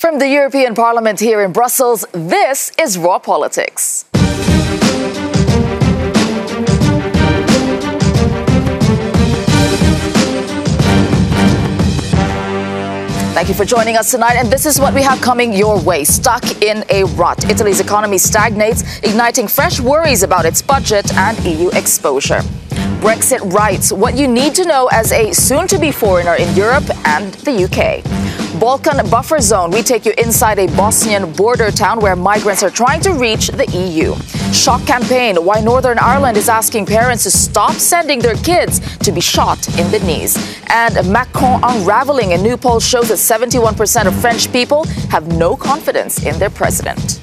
From the European Parliament here in Brussels, this is Raw Politics. Thank you for joining us tonight, and this is what we have coming your way. Stuck in a rut. Italy's economy stagnates, igniting fresh worries about its budget and EU exposure. Brexit writes what you need to know as a soon-to-be foreigner in Europe and the UK. Balkan buffer zone. We take you inside a Bosnian border town where migrants are trying to reach the EU. Shock campaign. Why Northern Ireland is asking parents to stop sending their kids to be shot in the knees. And Macron unraveling. A new poll shows that 71% of French people have no confidence in their president.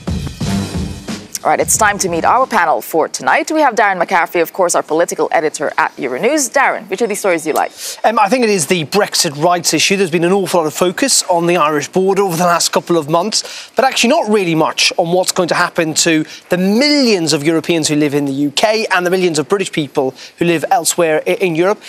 All right, it's time to meet our panel for tonight. We have Darren McCaffrey, of course, our political editor at Euronews. Darren, which of these stories do you like? I think it is the Brexit rights issue. There's been an awful lot of focus on the Irish border over the last couple of months, but actually not really much on what's going to happen to the millions of Europeans who live in the UK and the millions of British people who live elsewhere in Europe.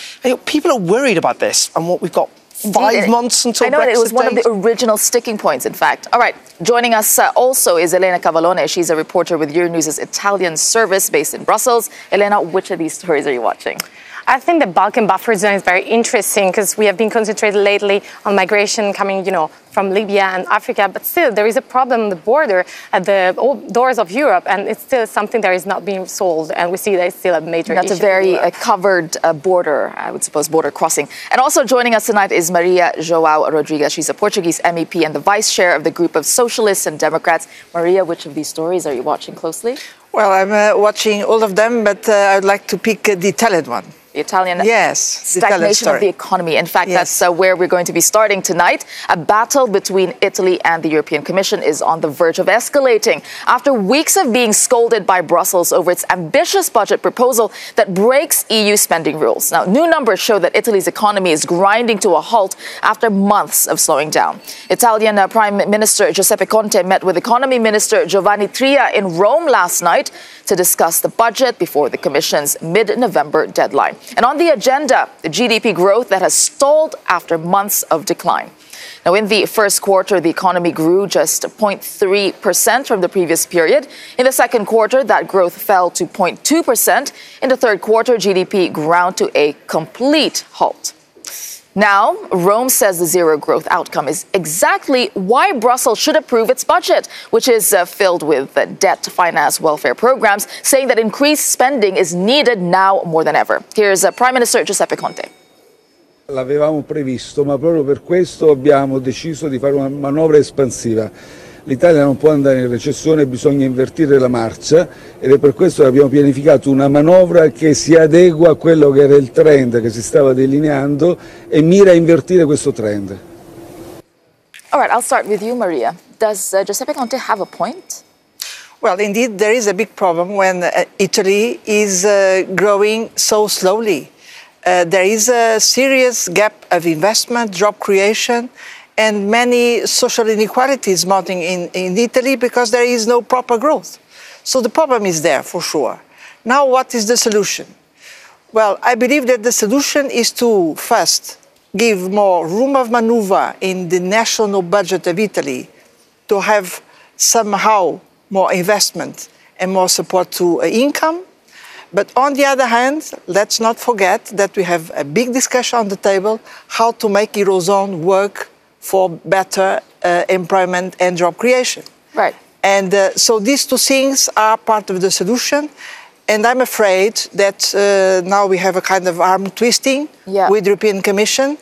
People are worried about this and what we've got. 5 months until Brexit. I know, it was one of the original sticking points, in fact. All right, joining us also is Elena Cavallone. She's a reporter with Euronews' Italian service based in Brussels. Elena, which of these stories are you watching? I think the Balkan buffer zone is very interesting because we have been concentrated lately on migration coming, from Libya and Africa. But still, there is a problem on the border at the doors of Europe, and it's still something that is not being solved. And we see that it's still a major issue. That's a very covered border, I would suppose, border crossing. And also joining us tonight is Maria João Rodrigues. She's a Portuguese MEP and the vice chair of the group of Socialists and Democrats. Maria, which of these stories are you watching closely? Well, I'm watching all of them, but I'd like to pick the Italian one. The Italian stagnation of the economy. In fact, that's where we're going to be starting tonight. A battle between Italy and the European Commission is on the verge of escalating after weeks of being scolded by Brussels over its ambitious budget proposal that breaks EU spending rules. Now, new numbers show that Italy's economy is grinding to a halt after months of slowing down. Italian Prime Minister Giuseppe Conte met with Economy Minister Giovanni Tria in Rome last night to discuss the budget before the Commission's mid-November deadline. And on the agenda, the GDP growth that has stalled after months of decline. Now, in the first quarter, the economy grew just 0.3% from the previous period. In the second quarter, that growth fell to 0.2%. In the third quarter, GDP ground to a complete halt. Now, Rome says the zero growth outcome is exactly why Brussels should approve its budget, which is filled with debt to finance welfare programs, saying that increased spending is needed now more than ever. Here's Prime Minister Giuseppe Conte. L'avevamo previsto, ma proprio per questo abbiamo deciso di fare una manovra espansiva. L'Italia non può andare in recessione, bisogna invertire la marcia ed è per questo che abbiamo pianificato una manovra che si adegua a quello che era il trend che si stava delineando e mira a invertire questo trend. All right, I'll start with you, Maria. Does Giuseppe Conte have a point? Well, indeed, there is a big problem when Italy is growing so slowly. There is a serious gap of investment, job creation, and many social inequalities mounting in Italy because there is no proper growth. So the problem is there for sure. Now, what is the solution? Well, I believe that the solution is to first give more room of maneuver in the national budget of Italy to have somehow more investment and more support to income. But on the other hand, let's not forget that we have a big discussion on the table how to make Eurozone work for better employment and job creation. Right. And so these two things are part of the solution. And I'm afraid that now we have a kind of arm twisting with the European Commission.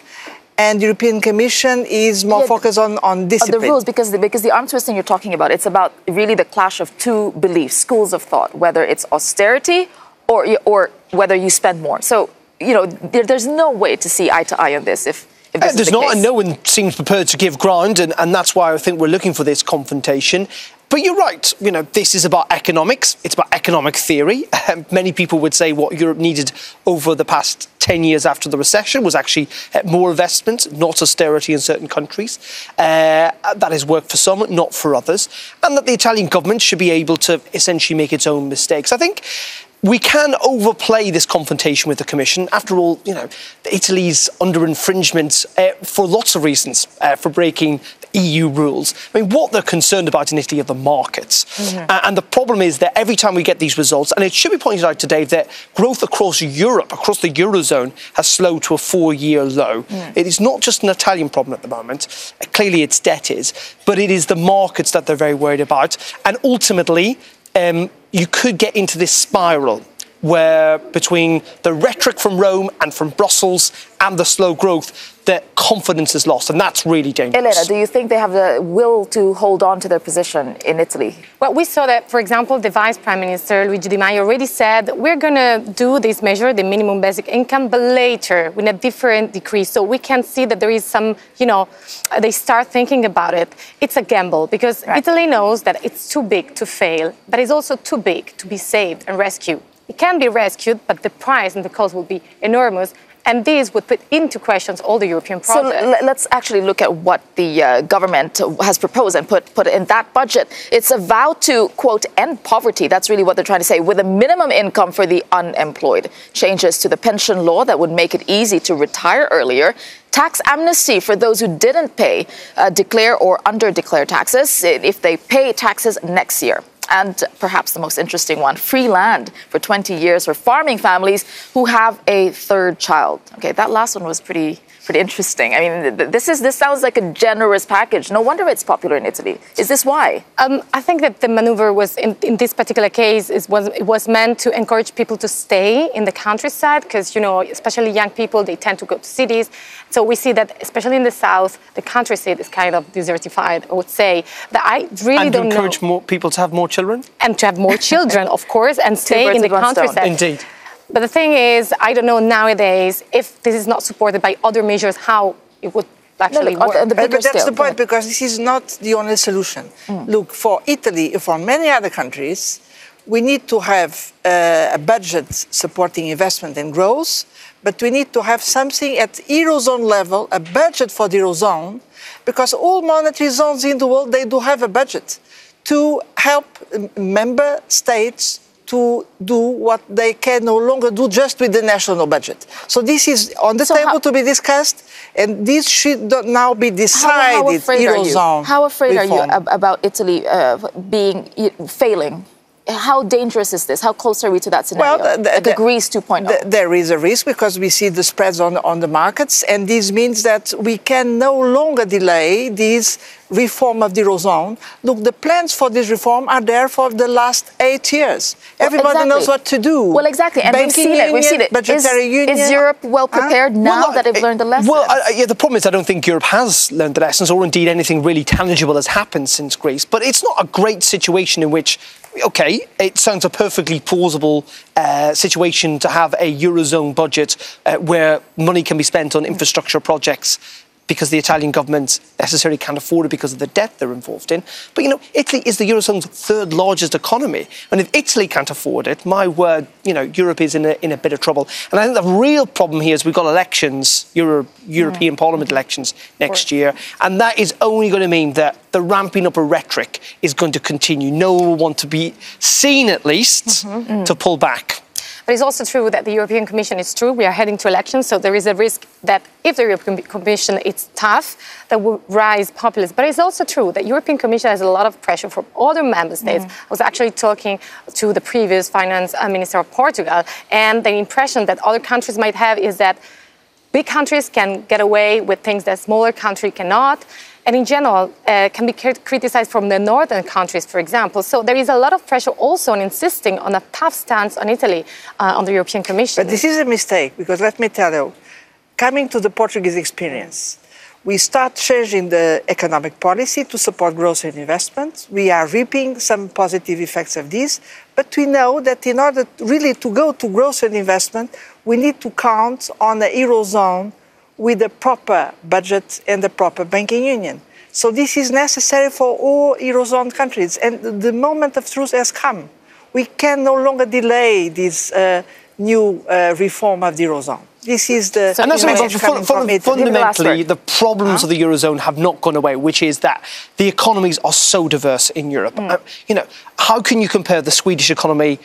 And the European Commission is more focused on discipline. The rules, because the arm twisting you're talking about, it's about really the clash of two beliefs, schools of thought, whether it's austerity or whether you spend more. So, there's no way to see eye to eye on this if there's not, and no one seems prepared to give ground, and that's why I think we're looking for this confrontation. But you're right, this is about economics, it's about economic theory. Many people would say what Europe needed over the past 10 years after the recession was actually more investment, not austerity in certain countries. That has worked for some, not for others. And that the Italian government should be able to essentially make its own mistakes. I think we can overplay this confrontation with the Commission. After all, Italy's under infringement for lots of reasons, for breaking EU rules. I mean, what they're concerned about in Italy are the markets. And the problem is that every time we get these results, and it should be pointed out today that growth across Europe, across the Eurozone, has slowed to a 4-year low. It is not just an Italian problem at the moment. Clearly, its debt is, but it is the markets that they're very worried about. And ultimately, you could get into this spiral where between the rhetoric from Rome and from Brussels and the slow growth, that confidence is lost, and that's really dangerous. Elena, do you think they have the will to hold on to their position in Italy? Well, we saw that, for example, the Vice Prime Minister, Luigi Di Maio, already said we're going to do this measure, the minimum basic income, but later, with a different decree. So we can see that there is some, they start thinking about it. It's a gamble, because Italy knows that it's too big to fail, but it's also too big to be saved and rescued. It can be rescued, but the price and the cost will be enormous. And this would put into questions all the European projects. So let's actually look at what the government has proposed and put in that budget. It's a vow to, quote, end poverty. That's really what they're trying to say, with a minimum income for the unemployed. Changes to the pension law that would make it easy to retire earlier. Tax amnesty for those who didn't pay, declare or under-declare taxes if they pay taxes next year. And perhaps the most interesting one, free land for 20 years for farming families who have a third child. Okay, that last one was pretty interesting. I mean, this sounds like a generous package. No wonder it's popular in Italy. Is this why? I think that the maneuver was, in this particular case, it was meant to encourage people to stay in the countryside because, especially young people, they tend to go to cities. So we see that, especially in the south, the countryside is kind of desertified, I would say. But I really don't know. And encourage more people to have more children? And to have more children, of course, and stay in the countryside. Indeed. But the thing is, I don't know nowadays, if this is not supported by other measures, how it would actually work. But that's the point, because this is not the only solution. Look, for Italy, for many other countries, we need to have a budget supporting investment and growth, but we need to have something at Eurozone level, a budget for the Eurozone, because all monetary zones in the world, they do have a budget to help member states to do what they can no longer do just with the national budget. So this is on the table to be discussed, and this should now be decided. How afraid are you about Italy failing? How dangerous is this? How close are we to that scenario? Well, like Greece 2.0? There is a risk because we see the spreads on the markets, and this means that we can no longer delay this reform of the Eurozone. Look, the plans for this reform are there for the last 8 years. Everybody knows what to do. Well, exactly, and we've seen it. Budgetary union. Is Europe well prepared now that they've learned the lesson? Well, the problem is I don't think Europe has learned the lessons, or indeed anything really tangible has happened since Greece. But it's not a great situation in which, okay, it sounds a perfectly plausible situation to have a Eurozone budget where money can be spent on infrastructure projects because the Italian government necessarily can't afford it because of the debt they're involved in. But, Italy is the Eurozone's third largest economy. And if Italy can't afford it, my word, Europe is in a bit of trouble. And I think the real problem here is we've got elections, European Parliament elections next year. And that is only going to mean that the ramping up of rhetoric is going to continue. No one will want to be seen, at least, to pull back. But it's also true that the European Commission is true. We are heading to elections, so there is a risk that if the European Commission is tough, that will rise populism. But it's also true that the European Commission has a lot of pressure from other member states. I was actually talking to the previous finance minister of Portugal, and the impression that other countries might have is that big countries can get away with things that smaller countries cannot. And in general, can be criticized from the northern countries, for example. So there is a lot of pressure also on insisting on a tough stance on Italy on the European Commission. But this is a mistake, because let me tell you, coming to the Portuguese experience, we start changing the economic policy to support growth and investment. We are reaping some positive effects of this, but we know that in order really to go to growth and investment, we need to count on the Eurozone with the proper budget and the proper banking union. So this is necessary for all Eurozone countries. And the moment of truth has come. We can no longer delay this new reform of the Eurozone. This is the message coming from Italy. Fundamentally, the problems of the Eurozone have not gone away, which is that the economies are so diverse in Europe. How can you compare the Swedish economy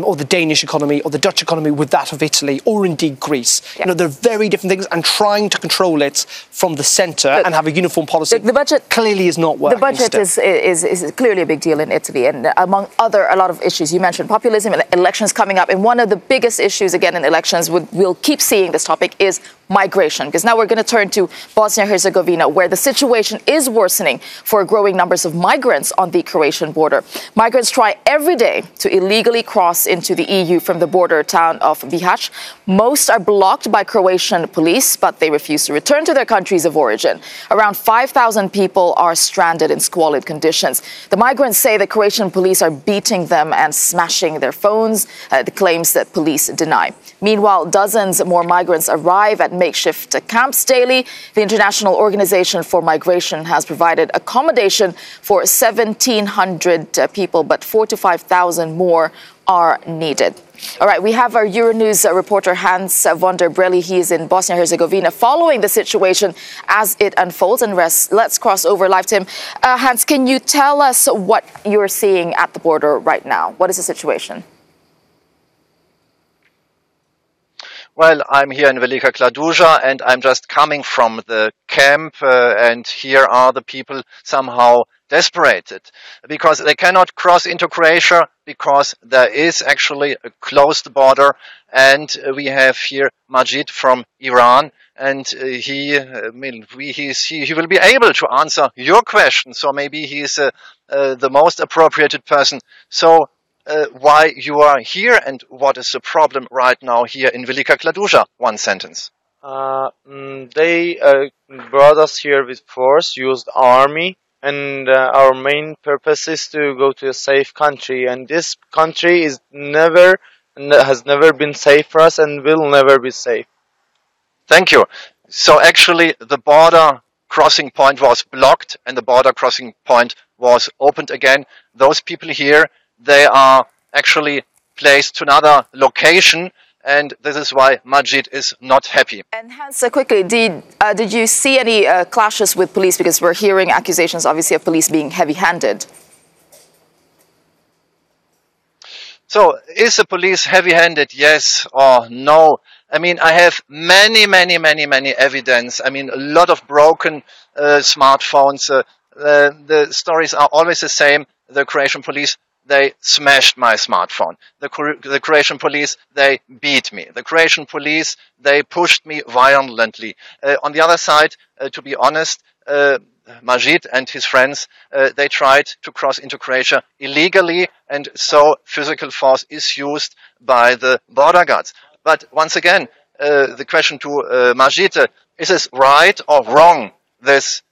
or the Danish economy or the Dutch economy with that of Italy or indeed Greece. Yeah. You know, they're very different things, and trying to control it from the centre and have a uniform policy the budget clearly is not working. The budget is clearly a big deal in Italy, and among a lot of issues. You mentioned populism, elections coming up, and one of the biggest issues, again, in elections, we'll keep seeing this topic, is migration. Because now we're going to turn to Bosnia-Herzegovina, where the situation is worsening for growing numbers of migrants on the Croatian border. Migrants try every day to illegally cross into the EU from the border town of Bihać. Most are blocked by Croatian police, but they refuse to return to their countries of origin. Around 5,000 people are stranded in squalid conditions. The migrants say the Croatian police are beating them and smashing their phones, the claims that police deny. Meanwhile, dozens more migrants arrive at makeshift camps daily. The International Organization for Migration has provided accommodation for 1,700 people, but 4,000 to 5,000 more are needed. All right, we have our Euronews reporter Hans van der Brelli. He is in Bosnia-Herzegovina following the situation as it unfolds. And let's cross over live to him. Hans, can you tell us what you're seeing at the border right now? What is the situation? Well, I'm here in Velika Kladuša, and I'm just coming from the camp, and here are the people somehow desperated because they cannot cross into Croatia because there is actually a closed border, and we have here Majid from Iran, and he will be able to answer your question, so maybe he's the most appropriate person. So why you are here and what is the problem right now here in Velika Kladuša? One sentence. They brought us here with force, used army, and our main purpose is to go to a safe country. And this country has never been safe for us and will never be safe. Thank you. So actually the border crossing point was blocked and the border crossing point was opened again. Those people here, they are actually placed to another location, and this is why Majid is not happy. And Hans, quickly, did you see any clashes with police? Because we're hearing accusations, obviously, of police being heavy-handed. So, is the police heavy-handed, yes or no? I mean, I have many evidence. I mean, a lot of broken smartphones. The stories are always the same. The Croatian police, they smashed my smartphone. The Croatian police, they beat me. The Croatian police, they pushed me violently. On the other side, to be honest, Majid and his friends, they tried to cross into Croatia illegally, and so physical force is used by the border guards. But once again, the question to Majid, is this right or wrong, this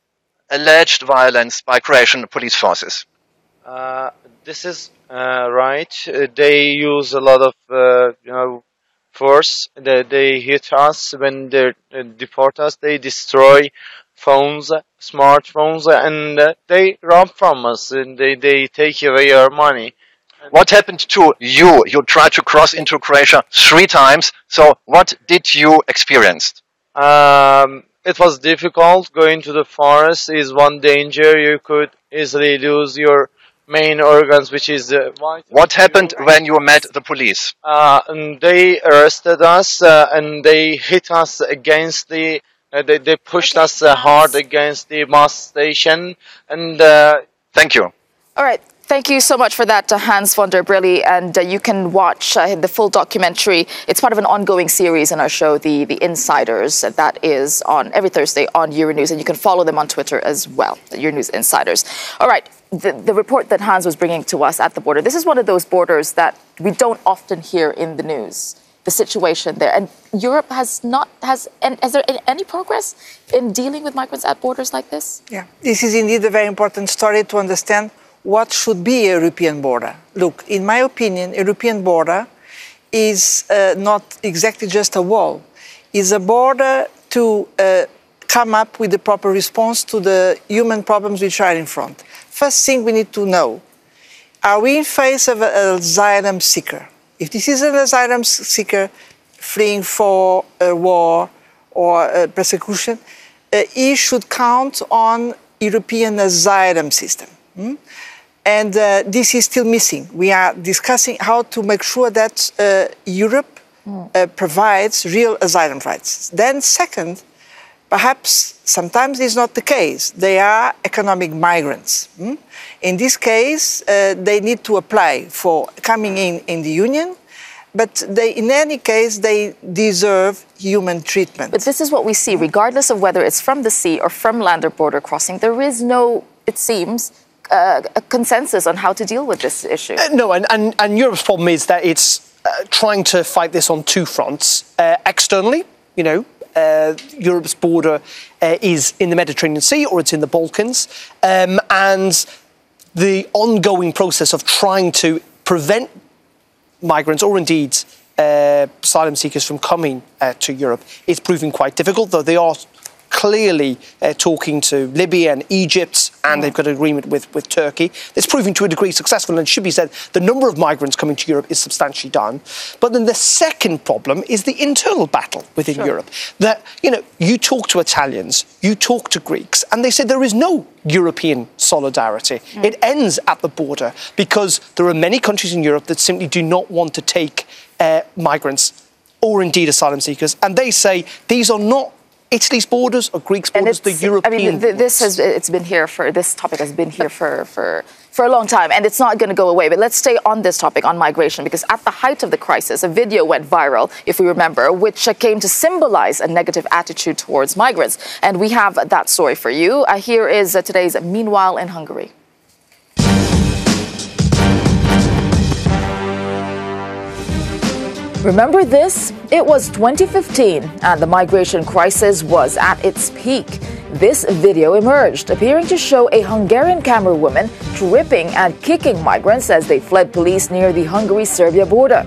alleged violence by Croatian police forces? This is right. They use a lot of force. They hit us when they deport us. They destroy phones, smartphones, and they rob from us. And they take away our money. What happened to you? You tried to cross into Croatia 3 times. So what did you experience? It was difficult. Going to the forest is one danger. You could easily lose your main organs, which is what happened when you met the police? And they arrested us and they hit us against the. They pushed us hard against the bus station. And thank you. All right. Thank you so much for that, Hans van der Brelli. And you can watch the full documentary. It's part of an ongoing series in our show, The Insiders. That is on every Thursday on Euronews. And you can follow them on Twitter as well, the Euronews Insiders. All right. The report that Hans was bringing to us at the border, this is one of those borders that we don't often hear in the news, the situation there. And Europe has there any progress in dealing with migrants at borders like this? Yeah, this is indeed a very important story to understand what should be a European border. Look, in my opinion, a European border is not exactly just a wall. It's a border to come up with the proper response to the human problems which are in front. First thing we need to know, are we in face of an asylum seeker? If this is an asylum seeker fleeing for a war or persecution, he should count on European asylum system. And this is still missing. We are discussing how to make sure that Europe provides real asylum rights. Then second, perhaps sometimes it's not the case. They are economic migrants. In this case, they need to apply for coming in the Union, but in any case, they deserve human treatment. But this is what we see, regardless of whether it's from the sea or from land or border crossing. There is no, it seems, a consensus on how to deal with this issue. No, and Europe's problem is that it's trying to fight this on two fronts. Externally, Europe's border is in the Mediterranean Sea or it's in the Balkans. And the ongoing process of trying to prevent migrants or indeed asylum seekers from coming to Europe is proving quite difficult, though they are clearly talking to Libya and Egypt, and they've got an agreement with Turkey. It's proving to a degree successful, and it should be said the number of migrants coming to Europe is substantially down. But then the second problem is the internal battle within Europe. That, you talk to Italians, you talk to Greeks, and they say there is no European solidarity. It ends at the border because there are many countries in Europe that simply do not want to take migrants or indeed asylum seekers, and they say these are not Italy's borders or Greece's borders, the European borders. This topic has been here for a long time, and it's not going to go away. But let's stay on this topic, on migration, because at the height of the crisis, a video went viral, if we remember, which came to symbolize a negative attitude towards migrants. And we have that story for you. Here is today's Meanwhile in Hungary. Remember this? It was 2015, and the migration crisis was at its peak. This video emerged, appearing to show a Hungarian camerawoman tripping and kicking migrants as they fled police near the Hungary-Serbia border.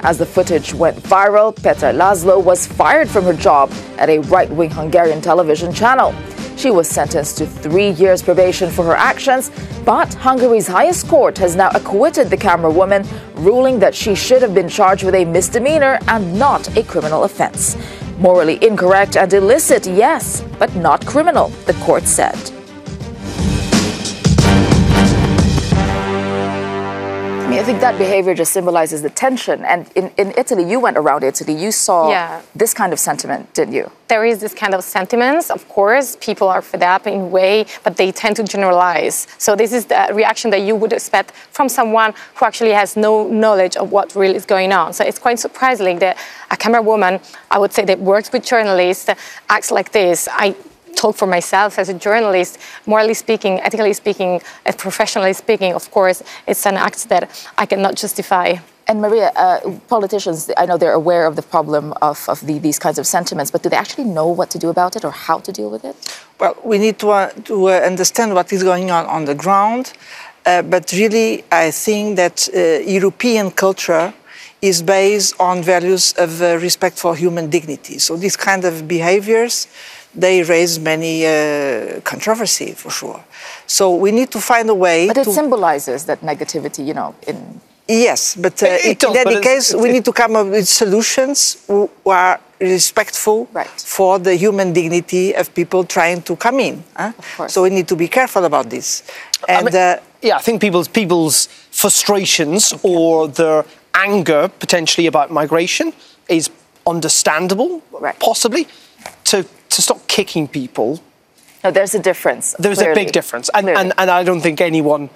As the footage went viral, Petra Laszlo was fired from her job at a right-wing Hungarian television channel. She was sentenced to 3 years probation for her actions, but Hungary's highest court has now acquitted the camerawoman, ruling that she should have been charged with a misdemeanor and not a criminal offense. Morally incorrect and illicit, yes, but not criminal, the court said. I think that behavior just symbolizes the tension. And in Italy, you went around Italy, you saw this kind of sentiment, didn't you? There is this kind of sentiments, of course. People are fed up in a way, but they tend to generalize. So this is the reaction that you would expect from someone who actually has no knowledge of what really is going on. So it's quite surprising that a camera woman, I would say, that works with journalists, acts like this. I talk for myself as a journalist, morally speaking, ethically speaking, professionally speaking, of course, it's an act that I cannot justify. And Maria, politicians, I know they're aware of the problem of these kinds of sentiments, but do they actually know what to do about it or how to deal with it? Well, we need to understand what is going on the ground, but really I think that European culture is based on values of respect for human dignity. So these kind of behaviors, they raise many controversy, for sure. So we need to find a way But it symbolizes that negativity, in... Yes, but in any case, we need to come up with solutions who are respectful for the human dignity of people trying to come in. So we need to be careful about this. And I think people's frustrations or their anger potentially about migration is understandable, possibly. To stop kicking people. No, there's a difference. There's a big difference. And I don't think anyone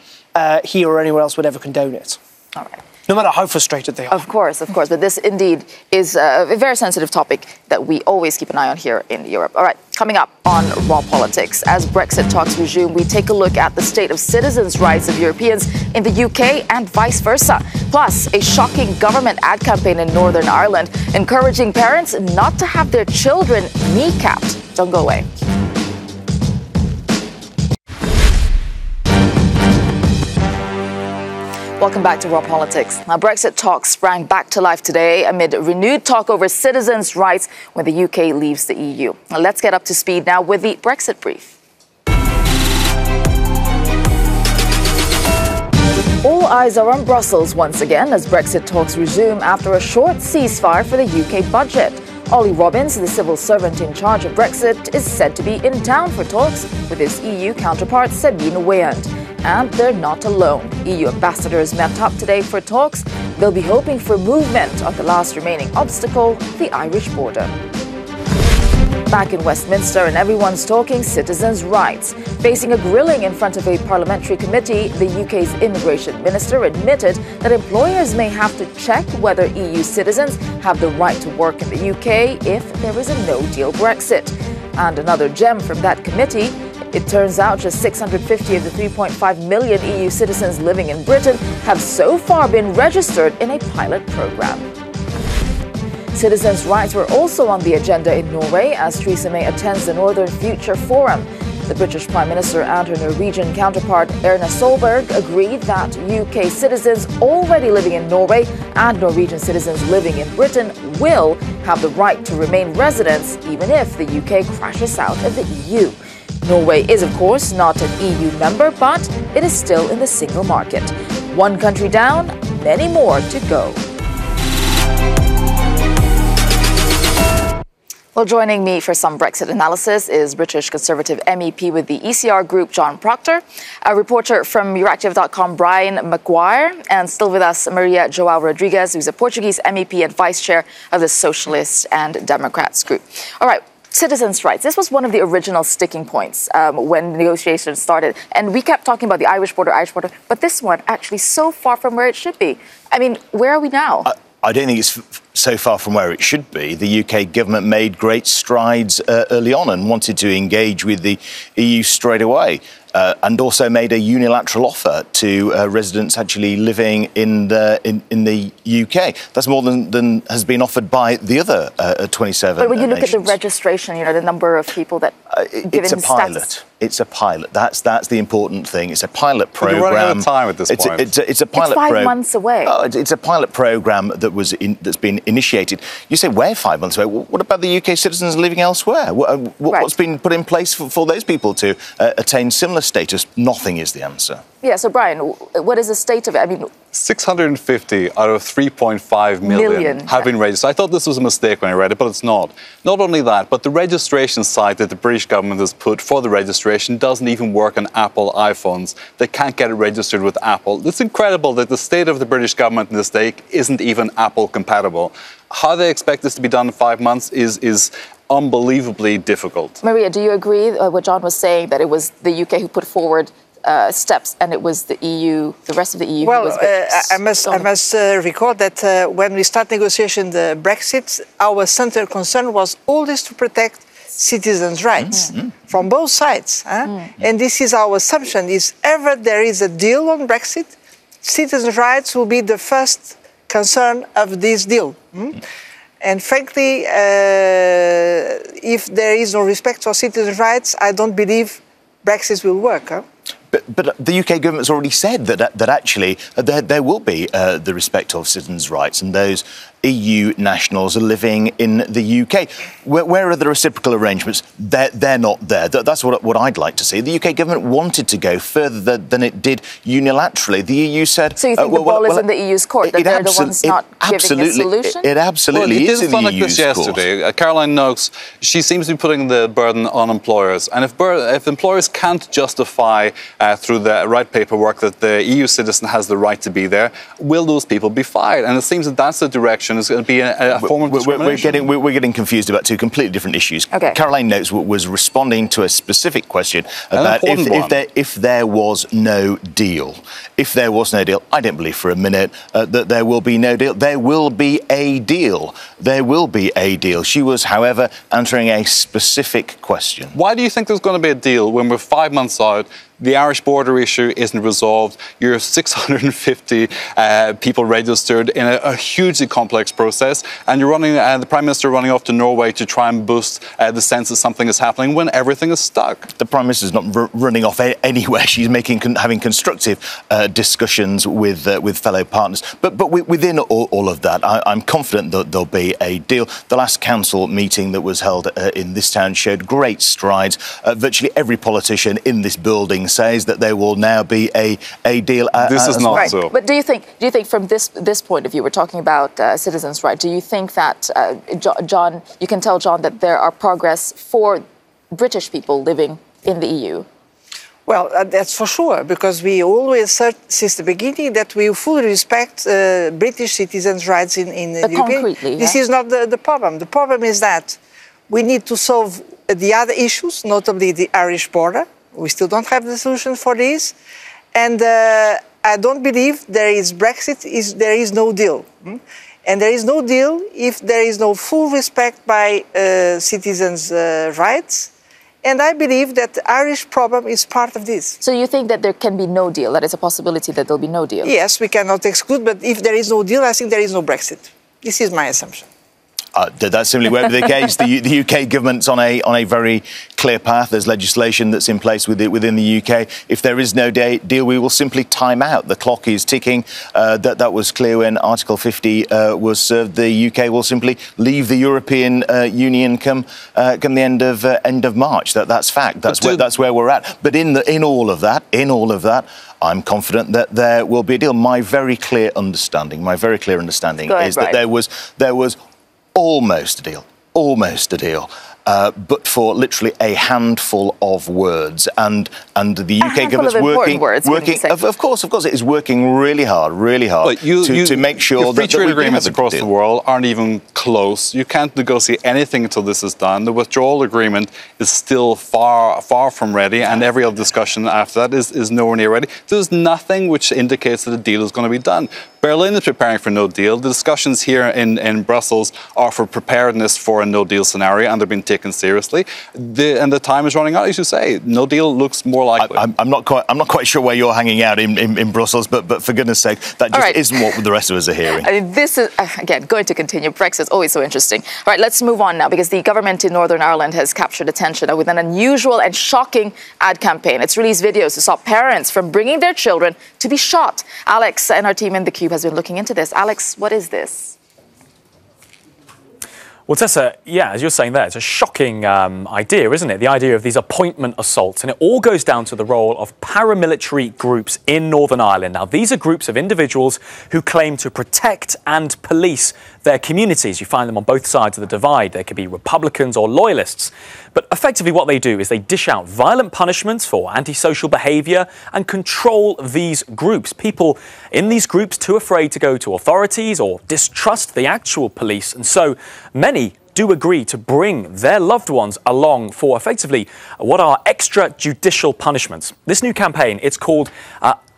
here or anywhere else would ever condone it. All right. No matter how frustrated they are. Of course. But this indeed is a very sensitive topic that we always keep an eye on here in Europe. All right, coming up on Raw Politics, as Brexit talks resume, we take a look at the state of citizens' rights of Europeans in the UK and vice versa. Plus, a shocking government ad campaign in Northern Ireland encouraging parents not to have their children kneecapped. Don't go away. Welcome back to Raw Politics. Now, Brexit talks sprang back to life today amid renewed talk over citizens' rights when the UK leaves the EU. Now, let's get up to speed now with the Brexit brief. All eyes are on Brussels once again as Brexit talks resume after a short ceasefire for the UK budget. Ollie Robbins, the civil servant in charge of Brexit, is said to be in town for talks with his EU counterpart Sabine Weyand. And they're not alone. EU ambassadors met up today for talks. They'll be hoping for movement on the last remaining obstacle, the Irish border. Back in Westminster, and everyone's talking citizens' rights. Facing a grilling in front of a parliamentary committee, the UK's immigration minister admitted that employers may have to check whether EU citizens have the right to work in the UK if there is a no-deal Brexit. And another gem from that committee, it turns out just 650 of the 3.5 million EU citizens living in Britain have so far been registered in a pilot programme. Citizens' rights were also on the agenda in Norway as Theresa May attends the Northern Future Forum. The British Prime Minister and her Norwegian counterpart Erna Solberg agreed that UK citizens already living in Norway and Norwegian citizens living in Britain will have the right to remain residents even if the UK crashes out of the EU. Norway is, of course, not an EU member, but it is still in the single market. One country down, many more to go. Well, joining me for some Brexit analysis is British Conservative MEP with the ECR Group, John Proctor, a reporter from Euractiv.com, Brian Maguire, and still with us, Maria João Rodrigues, who's a Portuguese MEP and Vice Chair of the Socialists and Democrats Group. All right, citizens' rights. This was one of the original sticking points when negotiations started. And we kept talking about the Irish border, but this one actually so far from where it should be. I mean, where are we now? I don't think it's so far from where it should be. The UK government made great strides early on and wanted to engage with the EU straight away. And also made a unilateral offer to residents actually living in the UK. That's more than has been offered by the other 27 But when you look nations. at the registration, the number of people that it's a pilot. It's a pilot. That's the important thing. It's a pilot program. You're running out of time at this point. It's a pilot. It's 5 months away. It's a pilot program that's been initiated. You say we're 5 months away. What about the UK citizens living elsewhere? What's been put in place for those people to attain similar status? Nothing is the answer. Yeah, so Brian, what is the state of it? I mean, 650 out of 3.5 million have been registered. I thought this was a mistake when I read it, but it's not. Not only that, but the registration site that the British government has put for the registration doesn't even work on Apple iPhones. They can't get it registered with Apple. It's incredible that the state of the British government in this day isn't even Apple compatible. How they expect this to be done in 5 months is unbelievably difficult. Maria, do you agree what John was saying, that it was the UK who put forward steps and it was the EU, the rest of the EU? Well, I must recall that when we start negotiating the Brexit, our central concern was always to protect citizens' rights from both sides. And this is our assumption, is ever there is a deal on Brexit, citizens' rights will be the first concern of this deal. And frankly, if there is no respect for citizens' rights, I don't believe Brexit will work. But the UK government's already said that actually there will be the respect of citizens' rights, and those EU nationals are living in the UK. Where are the reciprocal arrangements? They're not there. That's what I'd like to see. The UK government wanted to go further than it did unilaterally. The EU said... So you think the ball is in the EU's court, that they're the ones not giving a solution? It absolutely is in the EU's like this yesterday. court. Caroline Noakes, she seems to be putting the burden on employers. And if employers can't justify through the right paperwork that the EU citizen has the right to be there, will those people be fired? And it seems that that's the direction. Is going to be a form of discrimination. We're getting confused about two completely different issues. Okay. Caroline Noakes was responding to a specific question about if there was no deal. If there was no deal, I don't believe for a minute that there will be no deal. There will be a deal. There will be a deal. She was, however, answering a specific question. Why do you think there's going to be a deal when we're 5 months out? The Irish border issue isn't resolved. You're 650 people registered in a hugely complex process, and you're running the Prime Minister running off to Norway to try and boost the sense that something is happening when everything is stuck. The Prime Minister's not running off anywhere. She's having constructive discussions with fellow partners. But within all of that, I'm confident that there'll be a deal. The last council meeting that was held in this town showed great strides. Virtually every politician in this building says that there will now be a deal. This is not so. But do you think from this point of view, we're talking about citizens' rights, do you think that, John, you can tell John that there are progress for British people living in the EU? Well, that's for sure, because we always said since the beginning that we fully respect British citizens' rights in the concretely, This is not the problem. The problem is that we need to solve the other issues, notably the Irish border. We still don't have the solution for this. And I don't believe there is Brexit, there is no deal. And there is no deal if there is no full respect by citizens' rights. And I believe that the Irish problem is part of this. So you think that there can be no deal? That is a possibility that there'll be no deal? Yes, we cannot exclude, but if there is no deal, I think there is no Brexit. This is my assumption. That simply won't be the case. The UK government's on a very clear path. There's legislation that's in place within the UK. If there is no deal, we will simply time out. The clock is ticking. That was clear when Article 50 was served. The UK will simply leave the European Union come the end of March. That's fact. That's where we're at. But in all of that, I'm confident that there will be a deal. My very clear understanding is that there was almost a deal, but for literally a handful of words, and the UK government's working. Of course, it is working really hard to make sure that free trade agreements across the world aren't even close. You can't negotiate anything until this is done. The withdrawal agreement is still far from ready, and every other discussion after that is nowhere near ready. There's nothing which indicates that a deal is going to be done. Berlin is preparing for no deal. The discussions here in Brussels are for preparedness for a no deal scenario, and they're being taken seriously. And the time is running out, as you say. No deal looks more likely. I'm not quite sure where you're hanging out in Brussels, but for goodness sake, that just isn't what the rest of us are hearing. I mean, this is, again, going to continue. Brexit's always so interesting. All right, let's move on now, because the government in Northern Ireland has captured attention with an unusual and shocking ad campaign. It's released videos to stop parents from bringing their children to be shot. Alex and our team in The Cube has been looking into this. Alex, what is this? Well, Tessa, as you're saying there, it's a shocking idea, isn't it? The idea of these appointment assaults. And it all goes down to the role of paramilitary groups in Northern Ireland. Now, these are groups of individuals who claim to protect and police their communities. You find them on both sides of the divide. They could be Republicans or loyalists. But effectively what they do is they dish out violent punishments for antisocial behaviour and control these groups. People in these groups too afraid to go to authorities or distrust the actual police. And so many do agree to bring their loved ones along for effectively what are extrajudicial punishments. This new campaign, it's called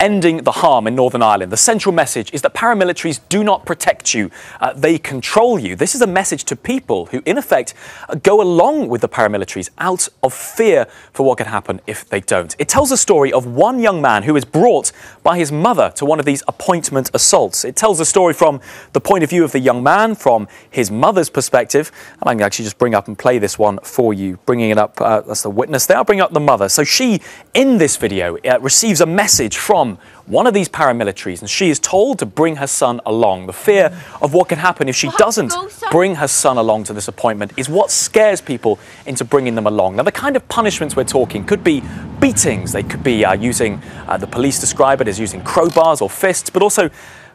Ending the Harm in Northern Ireland. The central message is that paramilitaries do not protect you, they control you. This is a message to people who, in effect, go along with the paramilitaries out of fear for what could happen if they don't. It tells a story of one young man who is brought by his mother to one of these appointment assaults. It tells a story from the point of view of the young man, from his mother's perspective. And I can actually just bring up and play this one for you. Bringing it up, that's the witness there. I'll bring up the mother. So she, in this video, receives a message from one of these paramilitaries, and she is told to bring her son along. The fear of what can happen if she doesn't bring her son along to this appointment is what scares people into bringing them along. Now, the kind of punishments we're talking could be beatings. They could be using, the police describe it as using crowbars or fists, but also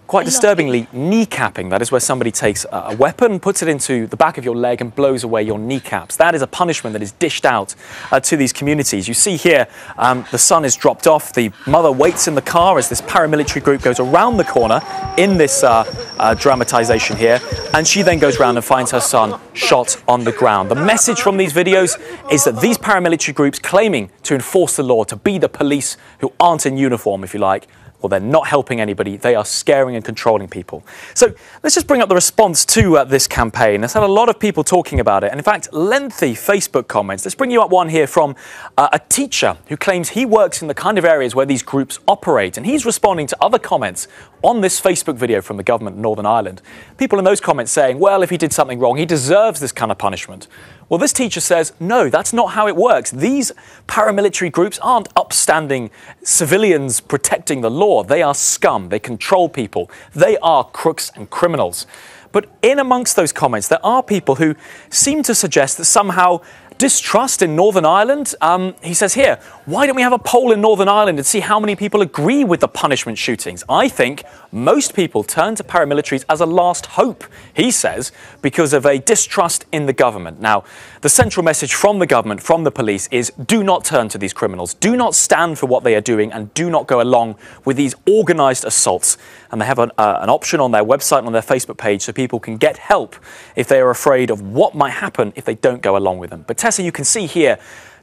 quite disturbingly, kneecapping. That is where somebody takes a weapon, puts it into the back of your leg and blows away your kneecaps. That is a punishment that is dished out to these communities. You see here, the son is dropped off. The mother waits in the car as this paramilitary group goes around the corner in this dramatisation here. And she then goes round and finds her son shot on the ground. The message from these videos is that these paramilitary groups claiming to enforce the law, to be the police who aren't in uniform, if you like, well, they're not helping anybody. They are scaring and controlling people. So let's just bring up the response to this campaign. There's had a lot of people talking about it. And in fact, lengthy Facebook comments. Let's bring you up one here from a teacher who claims he works in the kind of areas where these groups operate. And he's responding to other comments on this Facebook video from the government of Northern Ireland. People in those comments saying, well, if he did something wrong, he deserves this kind of punishment. Well, this teacher says, no, that's not how it works. These paramilitary groups aren't upstanding civilians protecting the law. They are scum. They control people. They are crooks and criminals. But in amongst those comments, there are people who seem to suggest that somehow distrust in Northern Ireland. He says here, why don't we have a poll in Northern Ireland and see how many people agree with the punishment shootings? I think most people turn to paramilitaries as a last hope, he says, because of a distrust in the government. Now, the central message from the government, from the police, is do not turn to these criminals. Do not stand for what they are doing and do not go along with these organised assaults. And they have an option on their website and on their Facebook page so people can get help if they are afraid of what might happen if they don't go along with them. But Tessa, you can see here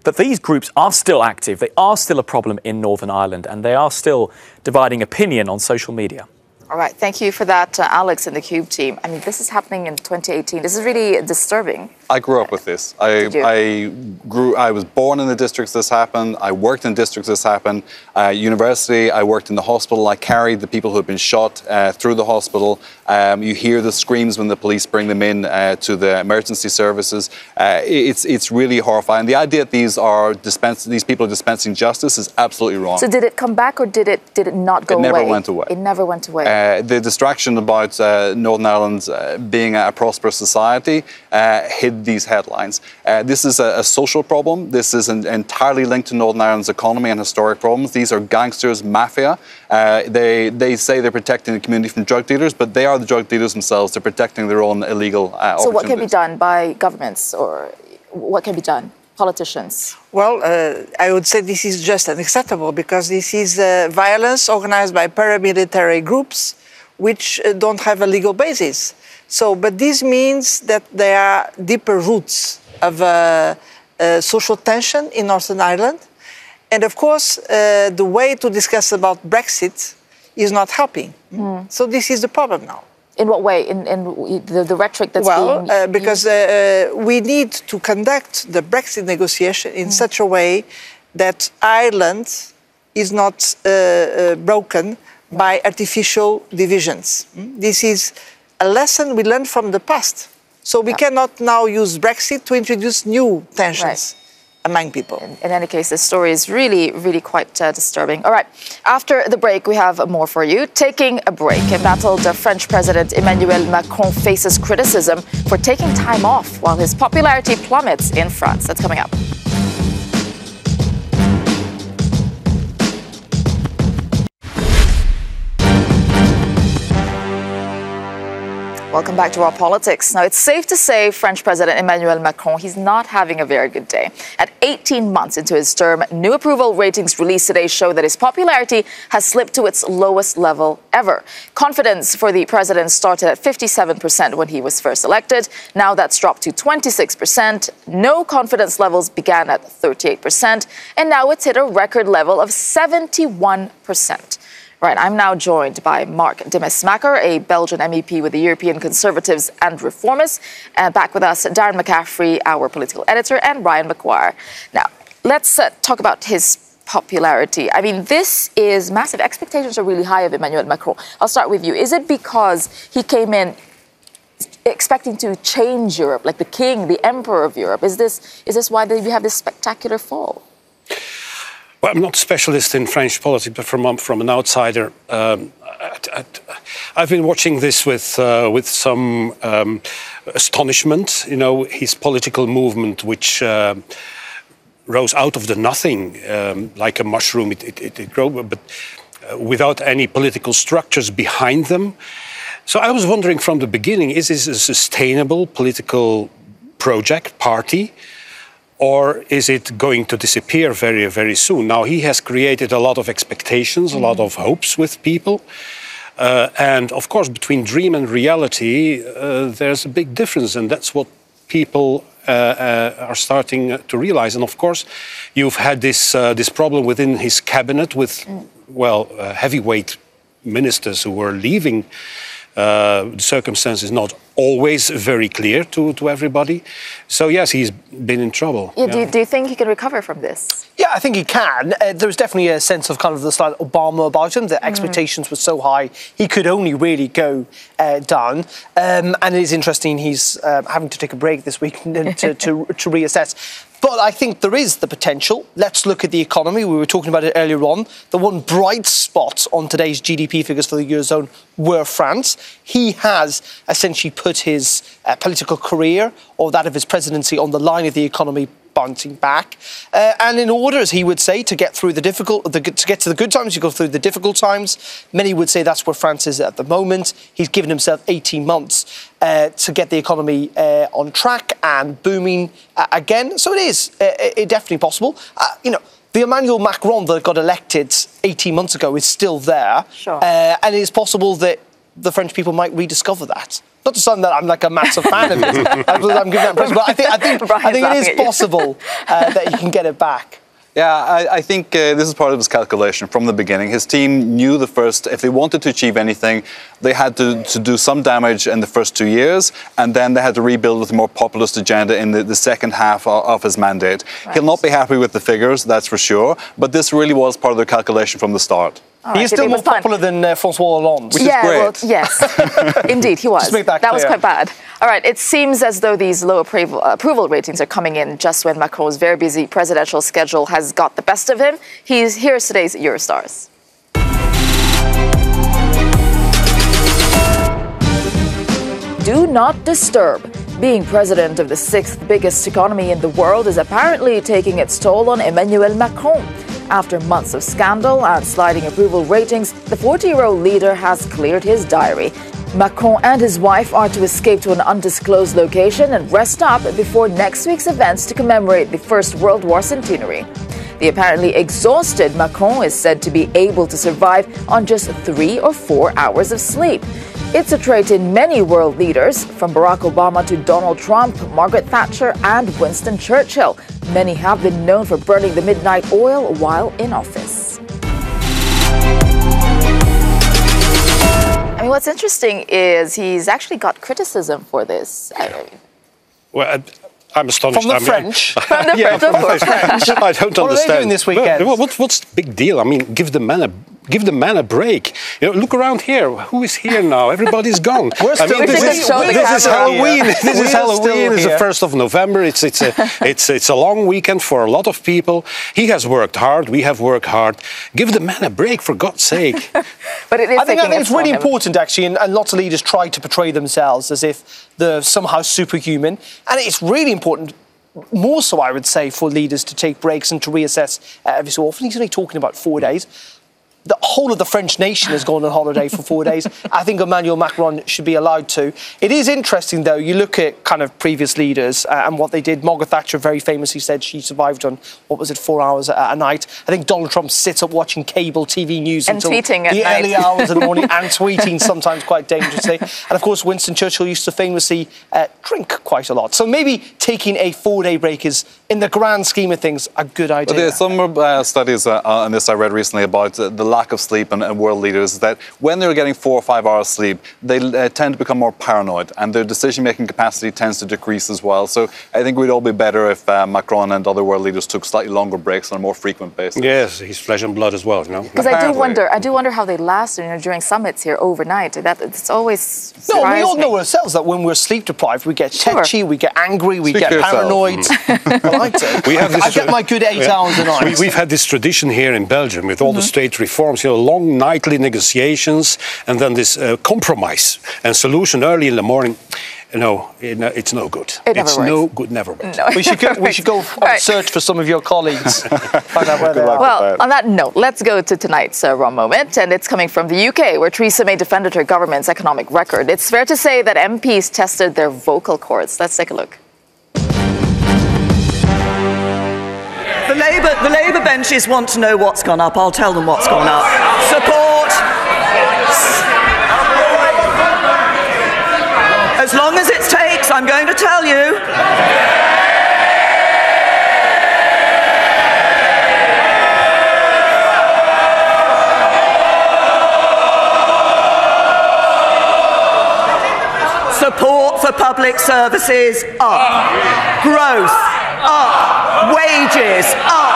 that these groups are still active. They are still a problem in Northern Ireland and they are still dividing opinion on social media. All right, thank you for that, Alex and the Cube team. I mean, this is happening in 2018. This is really disturbing. I grew up with this. I was born in the districts this happened. I worked in districts this happened. University, I worked in the hospital. I carried the people who had been shot through the hospital. You hear the screams when the police bring them in to the emergency services. It's really horrifying. The idea that these people are dispensing justice is absolutely wrong. So did it come back or did it not go away? It never went away. It never went away. The distraction about Northern Ireland being a prosperous society hid these headlines. This is a social problem. This is entirely linked to Northern Ireland's economy and historic problems. These are gangsters, mafia. They say they're protecting the community from drug dealers, but they are the drug dealers themselves. They're protecting their own illegal opportunities. So what can be done by governments or what can be done? Politicians? Well, I would say this is just unacceptable because this is violence organized by paramilitary groups which don't have a legal basis. But this means that there are deeper roots of social tension in Northern Ireland. And of course, the way to discuss about Brexit is not helping. So this is the problem now. In what way? In the rhetoric that's being because we need to conduct the Brexit negotiation in such a way that Ireland is not broken by artificial divisions. This is a lesson we learned from the past. So we cannot now use Brexit to introduce new tensions. Among people. In any case, this story is really, really quite disturbing. All right, after the break, we have more for you. Taking a break, embattled French President Emmanuel Macron faces criticism for taking time off while his popularity plummets in France. That's coming up. Welcome back to Raw Politics. Now, it's safe to say French President Emmanuel Macron, he's not having a very good day. At 18 months into his term, new approval ratings released today show that his popularity has slipped to its lowest level ever. Confidence for the president started at 57% when he was first elected. Now that's dropped to 26%. No confidence levels began at 38%. And now it's hit a record level of 71%. Right, I'm now joined by Mark Demesmaeker, a Belgian MEP with the European Conservatives and Reformists. And back with us, Darren McCaffrey, our political editor, and Ryan McGuire. Now, let's talk about his popularity. I mean, this is massive. Expectations are really high of Emmanuel Macron. I'll start with you. Is it because he came in expecting to change Europe, like the king, the emperor of Europe? Is this why you have this spectacular fall? Well, I'm not a specialist in French politics, but from an outsider, I've been watching this with some astonishment. You know, his political movement, which rose out of the nothing, like a mushroom, it grew, but without any political structures behind them. So I was wondering from the beginning, is this a sustainable political project, party? Or is it going to disappear very, very soon? Now, he has created a lot of expectations, a lot of hopes with people. And of course, between dream and reality, there's a big difference. And that's what people are starting to realize. And of course, you've had this problem within his cabinet with, heavyweight ministers who were leaving. The circumstances not always very clear to everybody. So, yes, he's been in trouble. Yeah. Do you think he can recover from this? Yeah, I think he can. There's definitely a sense of kind of the slight Obama about him. The expectations were so high, he could only really go down. And it is interesting he's having to take a break this week to reassess. But I think there is the potential. Let's look at the economy. We were talking about it earlier on. The one bright spot on today's GDP figures for the Eurozone were France. He has essentially put his political career or that of his presidency on the line of the economy bouncing back. And in order, as he would say, to get through to get to the good times, you go through the difficult times. Many would say that's where France is at the moment. He's given himself 18 months to get the economy on track and booming again. So it is definitely possible. The Emmanuel Macron that got elected 18 months ago is still there. Sure. And it is possible that the French people might rediscover that. Not to sound that I'm like a massive fan of it. I'm giving that impression, but I think it is possible that he can get it back. Yeah, I think this is part of his calculation from the beginning. His team knew if they wanted to achieve anything, they had to do some damage in the first 2 years, and then they had to rebuild with a more populist agenda in the second half of his mandate. Right. He'll not be happy with the figures, that's for sure, but this really was part of their calculation from the start. Right, he's still more popular than François Hollande. Which is great. Well, yes, indeed, he was. Just make that was quite bad. All right, it seems as though these low approval ratings are coming in just when Macron's very busy presidential schedule has got the best of him. Here's today's Eurostars. Do not disturb. Being president of the 6th biggest economy in the world is apparently taking its toll on Emmanuel Macron. After months of scandal and sliding approval ratings, the 40-year-old leader has cleared his diary. Macron and his wife are to escape to an undisclosed location and rest up before next week's events to commemorate the First World War centenary. The apparently exhausted Macron is said to be able to survive on just 3 or 4 hours of sleep. It's a trait in many world leaders, from Barack Obama to Donald Trump, Margaret Thatcher and Winston Churchill. Many have been known for burning the midnight oil while in office. I mean, what's interesting is he's actually got criticism for this. Well, I'm astonished. From the French. From the French, of course. I don't understand. What are they doing this weekend? What's the big deal? I mean, give the man a break. Look around here. Who is here now? Everybody's gone. This is Halloween. This is Halloween. It's the 1st of November. It's a long weekend for a lot of people. He has worked hard. We have worked hard. Give the man a break, for God's sake. But it is I think it's really important, actually, and lots of leaders try to portray themselves as if they're somehow superhuman. And it's really important, more so, I would say, for leaders to take breaks and to reassess every so often. He's only talking about 4 days. The whole of the French nation has gone on holiday for 4 days. I think Emmanuel Macron should be allowed to. It is interesting, though, you look at kind of previous leaders and what they did. Margaret Thatcher very famously said she survived on, 4 hours a night. I think Donald Trump sits up watching cable TV news and until tweeting the early hours of the morning and tweeting sometimes quite dangerously. And, of course, Winston Churchill used to famously drink quite a lot. So maybe taking a 4-day break is, in the grand scheme of things, a good idea. Well, there are some studies on this I read recently about the lack of sleep and world leaders, that when they're getting 4 or 5 hours sleep, they tend to become more paranoid, and their decision-making capacity tends to decrease as well. So I think we'd all be better if Macron and other world leaders took slightly longer breaks on a more frequent basis. Yes, he's flesh and blood as well, Because I do wonder how they last, during summits here overnight. That it's always we all know ourselves that when we're sleep deprived, we get tetchy, we get angry, we get paranoid. I like it. I get my good 8 hours a night. We've had this tradition here in Belgium with all the state reforms, long nightly negotiations, and then this compromise and solution early in the morning. No, it's no good. It's no good, never works. No. We should go on search for some of your colleagues. Find out where they are. Well, on that note, let's go to tonight's raw moment, and it's coming from the UK, where Theresa May defended her government's economic record. It's fair to say that MPs tested their vocal cords. Let's take a look. The Labour benches want to know what's gone up. I'll tell them what's gone up. Support. As long as it takes, I'm going to tell you. Support for public services up. Growth up. Wages up.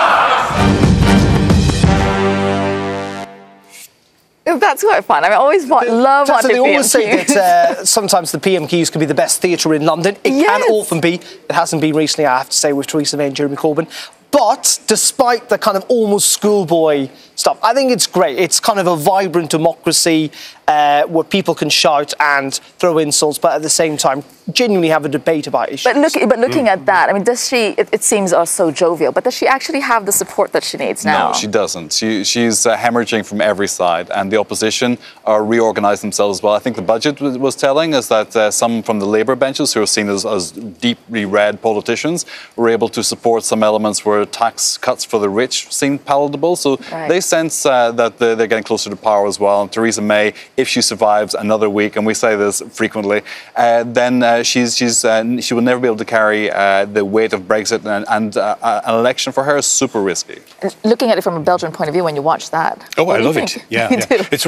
That's quite fun. I always love watching They always PMQs. say that sometimes the PMQs can be the best theatre in London. It can often be. It hasn't been recently, I have to say, with Theresa May and Jeremy Corbyn. But despite the kind of almost schoolboy stuff, I think it's great. It's kind of a vibrant democracy where people can shout and throw insults, but at the same time genuinely have a debate about issues. But looking at that, I mean, does she? It seems so jovial, but does she actually have the support that she needs now? No, she doesn't. She's hemorrhaging from every side, and the opposition are reorganised themselves as well. I think the budget was telling us that some from the Labour benches, who are seen as deeply red politicians, were able to support some elements where tax cuts for the rich seemed palatable. So they sense that they're getting closer to power as well. And Theresa May, if she survives another week, and we say this frequently, then she will never be able to carry the weight of Brexit, and an election for her is super risky. Looking at it from a Belgian point of view, when you watch that, I love it. Yeah, it's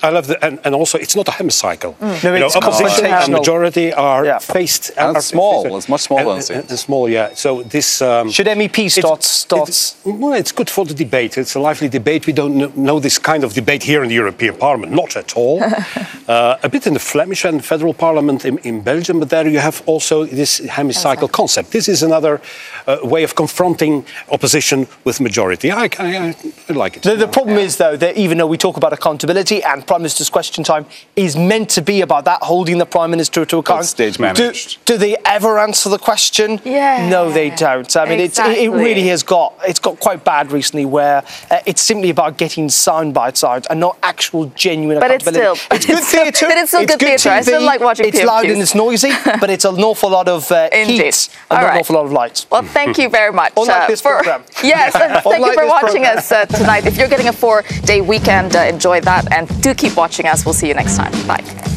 I love and also it's not a hemicycle. No, it's opposition and majority are faced. And it's small. It's much smaller than it. And small, yeah. So this should MEP starts. Well, it's good for the debate. It's a lively debate. We don't know this kind of debate here in the European Parliament, not at all. A bit in the Flemish and federal Parliament in Belgium, but there you have also this hemicycle concept. This is another way of confronting opposition with majority. I like it. The problem is, though, that even though we talk about accountability and Prime Minister's question time is meant to be about that, holding the Prime Minister to account. That's stage managed. Do they ever answer the question? Yeah. No, they don't. I mean, it really has got quite bad recently, where it's simply about getting sound bites out and not actual genuine accountability. It's good theatre. But it's still good theatre. I still like watching It's loud and it's noisy, but it's an awful lot of heat and not an awful lot of light. Well, thank you very much. Unlike this programme. Yes, thank you for watching us tonight. If you're getting a 4-day weekend, enjoy that, and do keep watching us. We'll see you next time. Bye.